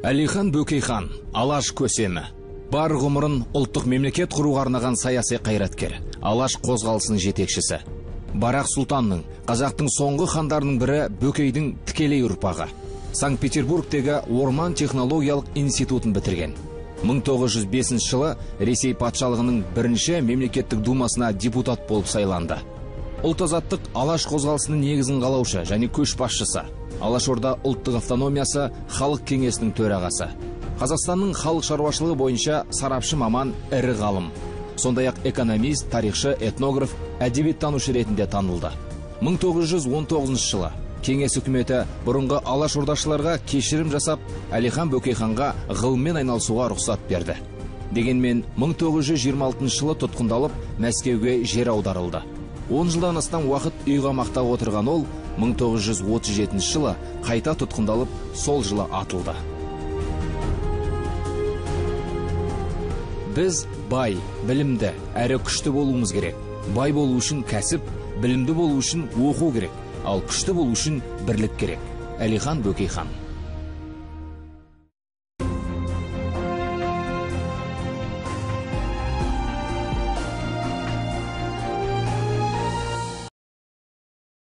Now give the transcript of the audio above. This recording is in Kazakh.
Әлихан Бөкейхан, Алаш көсемі. Бар ғұмырын ұлттық мемлекет құруға арнаған саяси қайраткер, Алаш қозғалысының жетекшісі. Барақ Сұлтанның, қазақтың соңғы хандарының бірі Бөкейдің тікелей ұрпағы. Санкт-Петербургтегі Орман технологиялық институтын бітірген. 1905 жылы Ресей патшалығының бірінші мемлекеттік думасына депутат болып сайланды. Ұлт-азаттық Алаш қозғалысының негізін қалаушы және көшбасшысы. Алашорда ұлттық автономиясы халық кеңесінің төрағасы. Қазақстанның халық шаруашылығы бойынша сарапшы маман, ірі ғалым. Сондай-ақ экономист, тарихшы, этнограф, әдебиеттанушы ретінде танылды. 1919 жылы Кеңес үкіметі бұрынғы алашордашыларға кешірім жасап, Әлихан Бөкейханға ғылыммен айналысуға рұқсат берді. Дегенмен 1926 жылы тұтқындалып, Мәскеуге жер аударылды. 10 жылдан астам уақыт үйқамақта отырған ол 1937 жылы қайта тұтқындалып, сол жылы атылды. Біз бай, білімді, әрі күшті болуымыз керек. Бай болу үшін кәсіп, білімді болу үшін оқу керек, ал күшті болу үшін бірлік керек. Әлихан Бөкейхан.